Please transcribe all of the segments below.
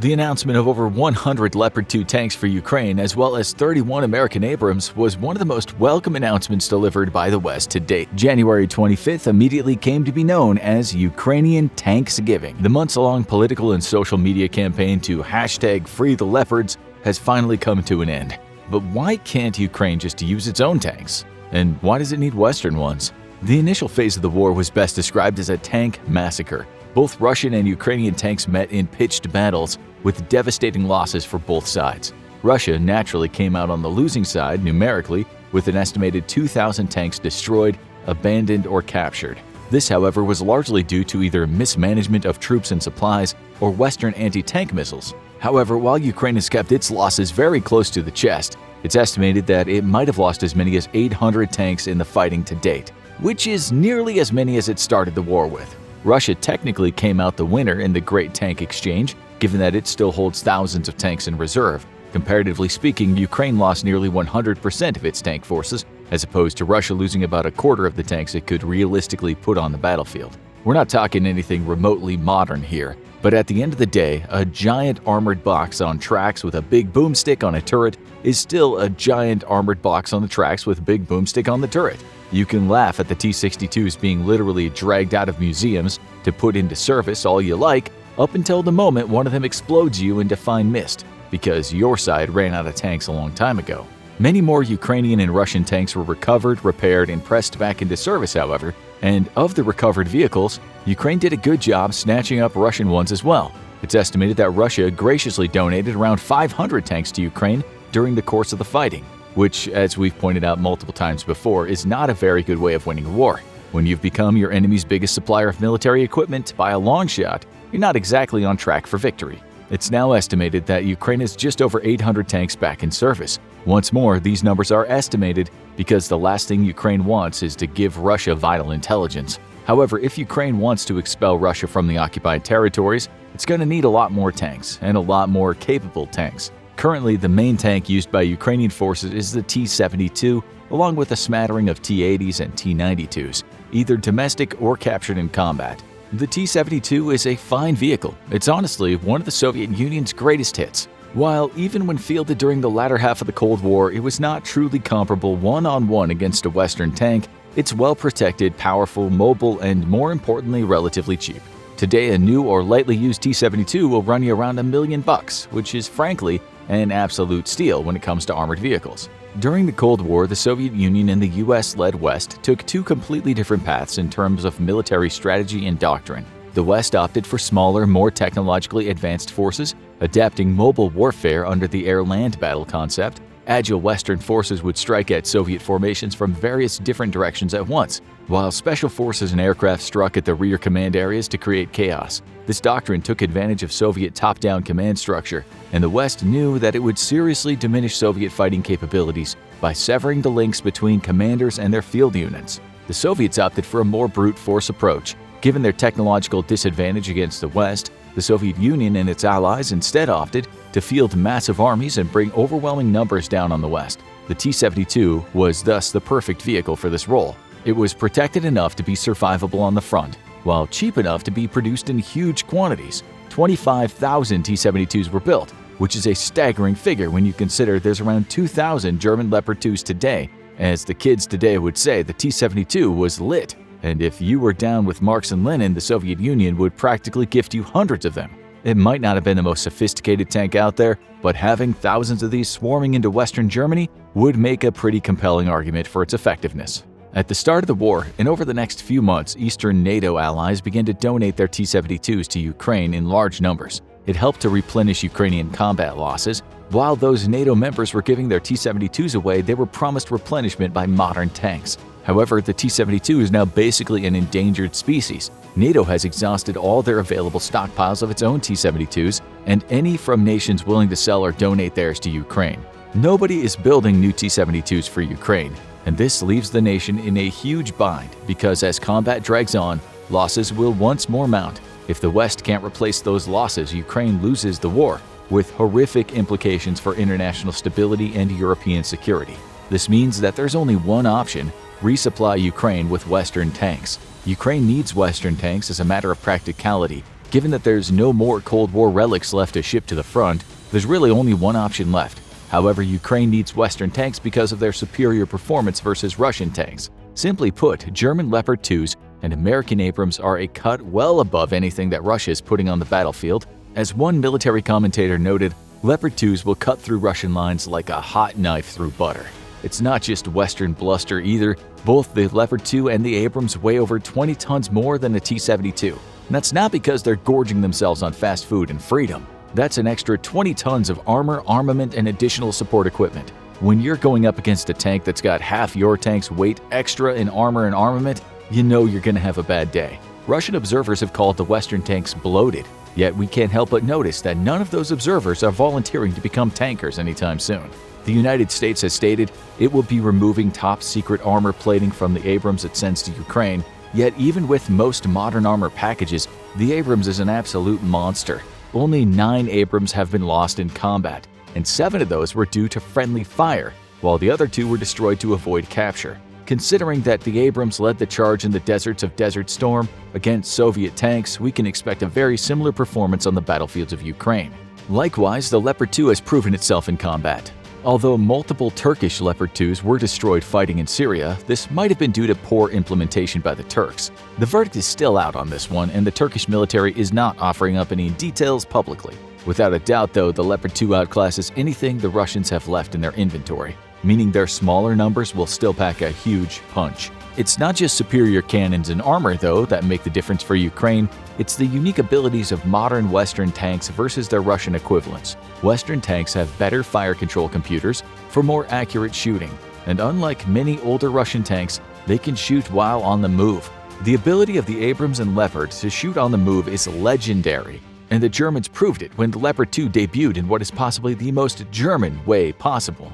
The announcement of over 100 Leopard 2 tanks for Ukraine, as well as 31 American Abrams, was one of the most welcome announcements delivered by the West to date. January 25th immediately came to be known as Ukrainian Tanksgiving. The months-long political and social media campaign to #FreeTheLeopards has finally come to an end. But why can't Ukraine just use its own tanks? And why does it need Western ones? The initial phase of the war was best described as a tank massacre. Both Russian and Ukrainian tanks met in pitched battles, with devastating losses for both sides. Russia naturally came out on the losing side numerically, with an estimated 2,000 tanks destroyed, abandoned, or captured. This, however, was largely due to either mismanagement of troops and supplies or Western anti-tank missiles. However, while Ukraine has kept its losses very close to the chest, it's estimated that it might have lost as many as 800 tanks in the fighting to date, which is nearly as many as it started the war with. Russia technically came out the winner in the Great Tank Exchange, given that it still holds thousands of tanks in reserve. Comparatively speaking, Ukraine lost nearly 100% of its tank forces, as opposed to Russia losing about a quarter of the tanks it could realistically put on the battlefield. We're not talking anything remotely modern here, but at the end of the day, a giant armored box on tracks with a big boomstick on a turret is still a giant armored box on the tracks with a big boomstick on the turret. You can laugh at the T-62s being literally dragged out of museums to put into service all you like, up until the moment one of them explodes you into fine mist, because your side ran out of tanks a long time ago. Many more Ukrainian and Russian tanks were recovered, repaired, and pressed back into service, however, and of the recovered vehicles, Ukraine did a good job snatching up Russian ones as well. It's estimated that Russia graciously donated around 500 tanks to Ukraine during the course of the fighting, which, as we've pointed out multiple times before, is not a very good way of winning a war. When you've become your enemy's biggest supplier of military equipment by a long shot, you're not exactly on track for victory. It's now estimated that Ukraine has just over 800 tanks back in service. Once more, these numbers are estimated because the last thing Ukraine wants is to give Russia vital intelligence. However, if Ukraine wants to expel Russia from the occupied territories, it's going to need a lot more tanks, and a lot more capable tanks. Currently, the main tank used by Ukrainian forces is the T-72, along with a smattering of T-80s and T-92s, either domestic or captured in combat. The T-72 is a fine vehicle. It's honestly one of the Soviet Union's greatest hits. While even when fielded during the latter half of the Cold War, it was not truly comparable one-on-one against a Western tank, it's well-protected, powerful, mobile, and more importantly, relatively cheap. Today, a new or lightly used T-72 will run you around $1 million, which is frankly an absolute steal when it comes to armored vehicles. During the Cold War, the Soviet Union and the US-led West took two completely different paths in terms of military strategy and doctrine. The West opted for smaller, more technologically advanced forces, adapting mobile warfare under the air-land battle concept. Agile Western forces would strike at Soviet formations from various different directions at once, while special forces and aircraft struck at the rear command areas to create chaos. This doctrine took advantage of Soviet top-down command structure, and the West knew that it would seriously diminish Soviet fighting capabilities by severing the links between commanders and their field units. The Soviets opted for a more brute force approach. Given their technological disadvantage against the West, the Soviet Union and its allies instead opted to field massive armies and bring overwhelming numbers down on the West. The T-72 was thus the perfect vehicle for this role. It was protected enough to be survivable on the front, while cheap enough to be produced in huge quantities. 25,000 T-72s were built, which is a staggering figure when you consider there's around 2,000 German Leopard 2s today. As the kids today would say, the T-72 was lit. And if you were down with Marx and Lenin, the Soviet Union would practically gift you hundreds of them. It might not have been the most sophisticated tank out there, but having thousands of these swarming into Western Germany would make a pretty compelling argument for its effectiveness. At the start of the war, and over the next few months, Eastern NATO allies began to donate their T-72s to Ukraine in large numbers. It helped to replenish Ukrainian combat losses. While those NATO members were giving their T-72s away, they were promised replenishment by modern tanks. However, the T-72 is now basically an endangered species. NATO has exhausted all their available stockpiles of its own T-72s, and any from nations willing to sell or donate theirs to Ukraine. Nobody is building new T-72s for Ukraine, and this leaves the nation in a huge bind because as combat drags on, losses will once more mount. If the West can't replace those losses, Ukraine loses the war, with horrific implications for international stability and European security. This means that there's only one option: resupply Ukraine with Western tanks. Ukraine needs Western tanks as a matter of practicality, Given that there's no more Cold War relics left to ship to the front, there's really only one option left. However, Ukraine needs Western tanks because of their superior performance versus Russian tanks. Simply put, German Leopard 2s and American Abrams are a cut well above anything that Russia is putting on the battlefield. As one military commentator noted, Leopard 2s will cut through Russian lines like a hot knife through butter. It's not just Western bluster either. Both the Leopard 2 and the Abrams weigh over 20 tons more than the T-72. And that's not because they're gorging themselves on fast food and freedom. That's an extra 20 tons of armor, armament, and additional support equipment. When you're going up against a tank that's got half your tank's weight extra in armor and armament, you know you're going to have a bad day. Russian observers have called the Western tanks bloated, yet we can't help but notice that none of those observers are volunteering to become tankers anytime soon. The United States has stated it will be removing top-secret armor plating from the Abrams it sends to Ukraine, yet even with most modern armor packages, the Abrams is an absolute monster. Only 9 Abrams have been lost in combat, and 7 of those were due to friendly fire, while the other 2 were destroyed to avoid capture. Considering that the Abrams led the charge in the deserts of Desert Storm against Soviet tanks, we can expect a very similar performance on the battlefields of Ukraine. Likewise, the Leopard 2 has proven itself in combat. Although multiple Turkish Leopard 2s were destroyed fighting in Syria, this might have been due to poor implementation by the Turks. The verdict is still out on this one, and the Turkish military is not offering up any details publicly. Without a doubt, though, the Leopard 2 outclasses anything the Russians have left in their inventory, meaning their smaller numbers will still pack a huge punch. It's not just superior cannons and armor, though, that make the difference for Ukraine. It's the unique abilities of modern Western tanks versus their Russian equivalents. Western tanks have better fire control computers for more accurate shooting, and unlike many older Russian tanks, they can shoot while on the move. The ability of the Abrams and Leopard to shoot on the move is legendary, and the Germans proved it when the Leopard 2 debuted in what is possibly the most German way possible.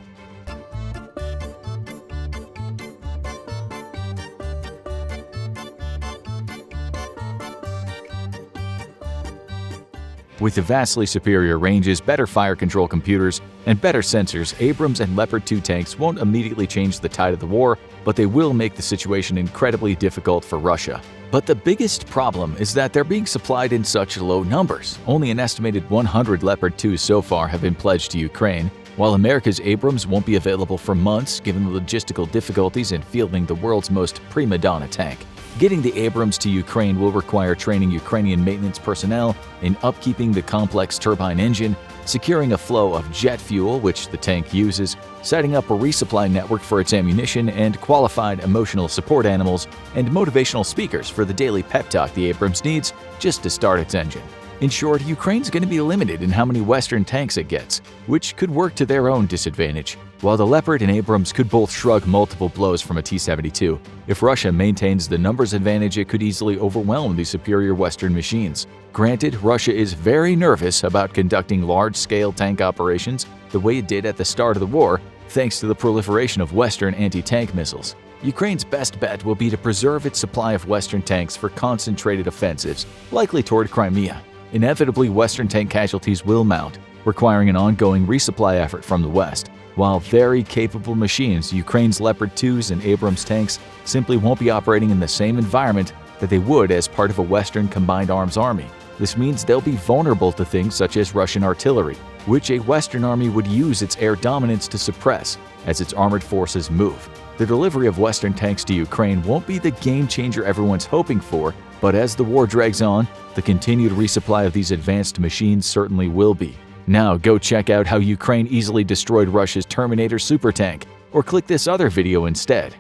With the vastly superior ranges, better fire control computers, and better sensors, Abrams and Leopard 2 tanks won't immediately change the tide of the war, but they will make the situation incredibly difficult for Russia. But the biggest problem is that they're being supplied in such low numbers. Only an estimated 100 Leopard 2s so far have been pledged to Ukraine, while America's Abrams won't be available for months given the logistical difficulties in fielding the world's most prima donna tank. Getting the Abrams to Ukraine will require training Ukrainian maintenance personnel in upkeeping the complex turbine engine, securing a flow of jet fuel, which the tank uses, setting up a resupply network for its ammunition, and qualified emotional support animals and motivational speakers for the daily pep talk the Abrams needs just to start its engine. In short, Ukraine's going to be limited in how many Western tanks it gets, which could work to their own disadvantage. While the Leopard and Abrams could both shrug multiple blows from a T-72, if Russia maintains the numbers advantage, it could easily overwhelm the superior Western machines. Granted, Russia is very nervous about conducting large-scale tank operations the way it did at the start of the war, thanks to the proliferation of Western anti-tank missiles. Ukraine's best bet will be to preserve its supply of Western tanks for concentrated offensives, likely toward Crimea. Inevitably, Western tank casualties will mount, requiring an ongoing resupply effort from the West. While very capable machines, Ukraine's Leopard 2s and Abrams tanks simply won't be operating in the same environment that they would as part of a Western combined arms army. This means they'll be vulnerable to things such as Russian artillery, which a Western army would use its air dominance to suppress as its armored forces move. The delivery of Western tanks to Ukraine won't be the game-changer everyone's hoping for, but as the war drags on, the continued resupply of these advanced machines certainly will be. Now go check out how Ukraine easily destroyed Russia's Terminator supertank, or click this other video instead.